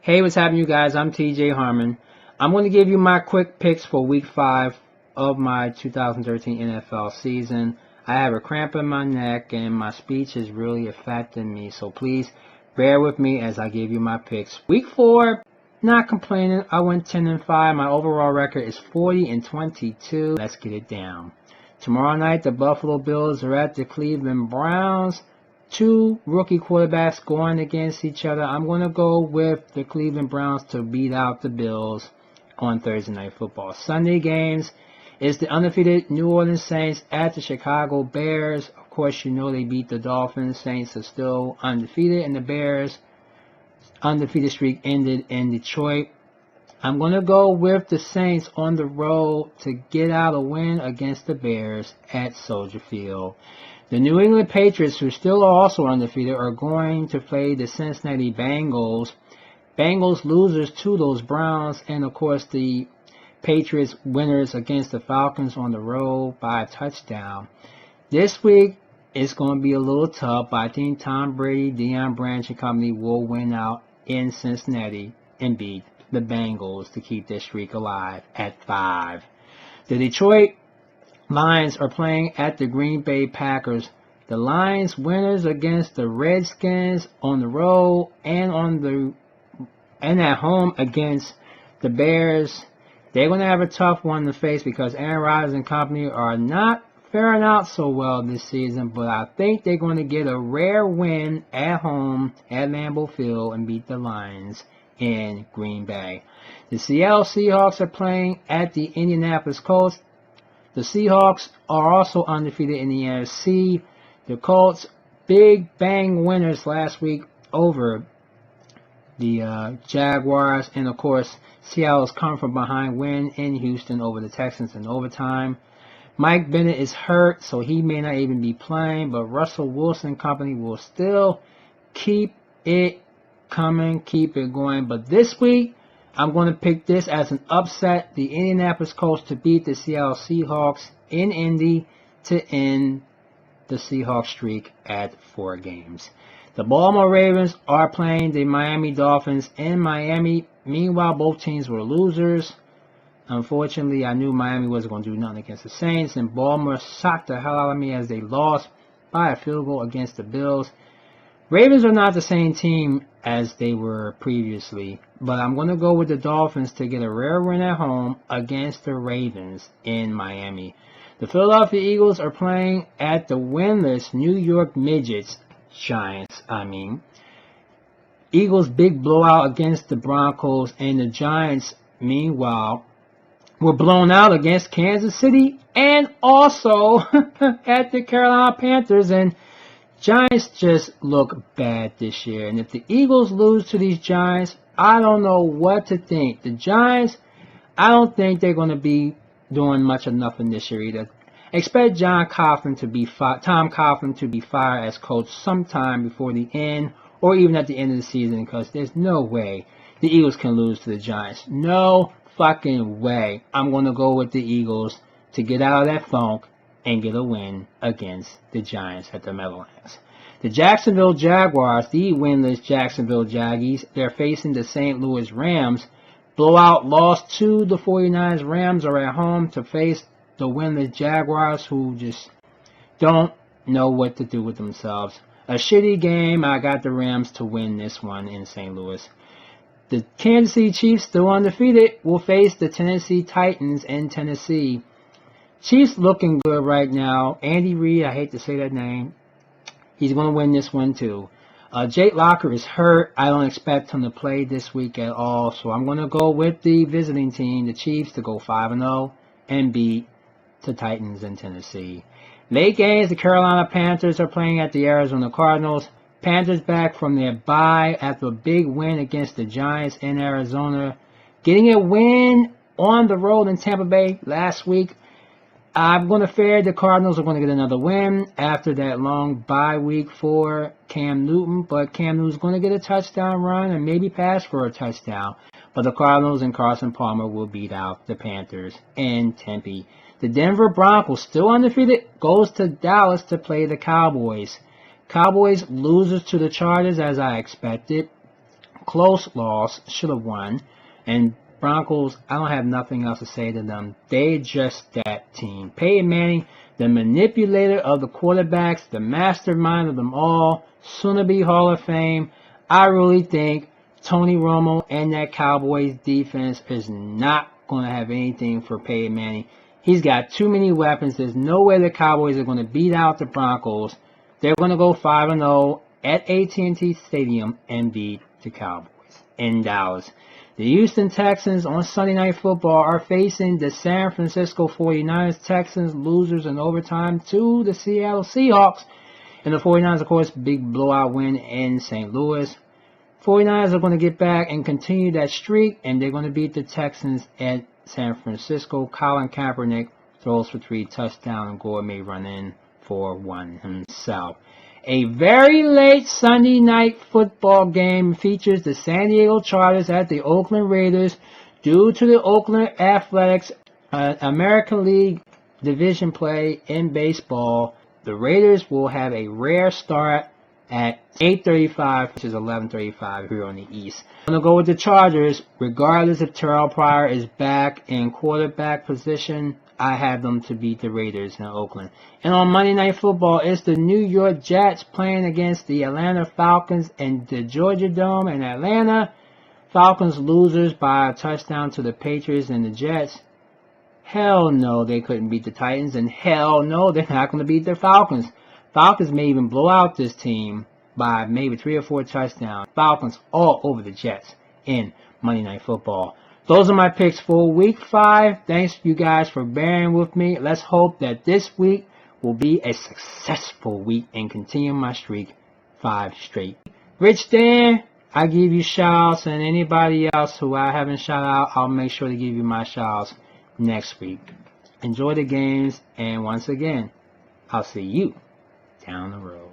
Hey, what's happening, you guys? I'm TJ Harmon. I'm going to give you my quick picks for Week 5 of my 2013 NFL season. I have a cramp in my neck and my speech is really affecting me, so please bear with me as I give you my picks. Week 4, not complaining. I went 10-5. My overall record is 40-22. Let's get it down. Tomorrow night, the Buffalo Bills are at the Cleveland Browns. Two rookie quarterbacks going against each other. I'm going to go with the Cleveland Browns to beat out the Bills on Thursday Night Football. Sunday games is the undefeated New Orleans Saints at the Chicago Bears. Of course, you know they beat the Dolphins. Saints are still undefeated, and the Bears' undefeated streak ended in Detroit. I'm going to go with the Saints on the road to get out a win against the Bears at Soldier Field. The New England Patriots, who still are also undefeated, are going to play the Cincinnati Bengals. Bengals losers to those Browns, and of course the Patriots winners against the Falcons on the road by a touchdown. This week it's going to be a little tough, but I think Tom Brady, Deion Branch, and company will win out in Cincinnati and beat the Bengals to keep their streak alive at 5. The Detroit Lions are playing at the Green Bay Packers. The Lions winners against the Redskins on the road and at home against the Bears. They're going to have a tough one to face because Aaron Rodgers and company are not faring out so well this season, but I think they're going to get a rare win at home at Lambeau Field and beat the Lions in Green Bay. The Seattle Seahawks are playing at the Indianapolis Colts. The Seahawks are also undefeated in the NFC. The Colts, big bang winners last week over the Jaguars. And, of course, Seattle's come from behind win in Houston over the Texans in overtime. Mike Bennett is hurt, so he may not even be playing. But Russell Wilson company will still keep it coming, keep it going. But this week, I'm going to pick this as an upset. The Indianapolis Colts to beat the Seattle Seahawks in Indy to end the Seahawks streak at 4 games. The Baltimore Ravens are playing the Miami Dolphins in Miami. Meanwhile, both teams were losers. Unfortunately, I knew Miami wasn't going to do nothing against the Saints, and Baltimore shocked the hell out of me as they lost by a field goal against the Bills. Ravens are not the same team as they were previously, but I'm going to go with the Dolphins to get a rare win at home against the Ravens in Miami. The Philadelphia Eagles are playing at the winless New York Giants. Eagles big blowout against the Broncos, and the Giants, meanwhile, were blown out against Kansas City and also at the Carolina Panthers, and Giants just look bad this year. And if the Eagles lose to these Giants, I don't know what to think. The Giants, I don't think they're going to be doing much of nothing this year either. Expect Tom Coughlin to be fired as coach sometime before the end or even at the end of the season, because there's no way the Eagles can lose to the Giants. No fucking way. I'm going to go with the Eagles to get out of that funk and get a win against the Giants at the Meadowlands. The Jacksonville Jaguars, the winless Jacksonville Jaggies, they're facing the St. Louis Rams. Blowout loss to the 49ers. Rams are at home to face the winless Jaguars, who just don't know what to do with themselves. A shitty game. I got the Rams to win this one in St. Louis. The Kansas City Chiefs, still undefeated, will face the Tennessee Titans in Tennessee. Chiefs looking good right now. Andy Reid, I hate to say that name, he's going to win this one too. Jake Locker is hurt. I don't expect him to play this week at all, so I'm going to go with the visiting team, the Chiefs, to go 5-0 and beat the Titans in Tennessee. Late games, the Carolina Panthers are playing at the Arizona Cardinals. Panthers back from their bye after a big win against the Giants in Arizona. Getting a win on the road in Tampa Bay last week. I'm going to fear the Cardinals are going to get another win after that long bye week for Cam Newton. But Cam Newton's going to get a touchdown run and maybe pass for a touchdown. But the Cardinals and Carson Palmer will beat out the Panthers in Tempe. The Denver Broncos, still undefeated, goes to Dallas to play the Cowboys. Cowboys losers to the Chargers, as I expected. close loss, should have won. And Broncos, I don't have nothing else to say to them. They just that team. Peyton Manning, the manipulator of the quarterbacks, the mastermind of them all, soon to be Hall of Fame. I really think Tony Romo and that Cowboys defense is not going to have anything for Peyton Manning. He's got too many weapons. There's no way the Cowboys are going to beat out the Broncos. They're going to go 5-0 at AT&T Stadium and beat the Cowboys in Dallas. The Houston Texans on Sunday Night Football are facing the San Francisco 49ers. Texans losers in overtime to the Seattle Seahawks. And the 49ers, of course, big blowout win in St. Louis. 49ers are going to get back and continue that streak, and they're going to beat the Texans at San Francisco. Colin Kaepernick throws for 3 touchdowns, and Gore may run in for 1 himself. A very late Sunday night football game features the San Diego Chargers at the Oakland Raiders. Due to the Oakland Athletics American League division play in baseball, the Raiders will have a rare start at 8:35, which is 11:35 here on the East. I'm going to go with the Chargers. Regardless if Terrell Pryor is back in quarterback position, I have them to beat the Raiders in Oakland. And on Monday Night Football, it's the New York Jets playing against the Atlanta Falcons in the Georgia Dome in Atlanta. Falcons losers by a touchdown to the Patriots, and the Jets, hell no, they couldn't beat the Titans, and hell no, they're not going to beat the Falcons. Falcons may even blow out this team by maybe 3 or 4 touchdowns. Falcons all over the Jets in Monday Night Football. Those are my picks for Week 5. Thanks you guys for bearing with me. Let's hope that this week will be a successful week and continue my streak 5 straight. Rich Dan, I give you shout-outs, and anybody else who I haven't shout-out, I'll make sure to give you my shout-outs next week. Enjoy the games, and once again, I'll see you down the road.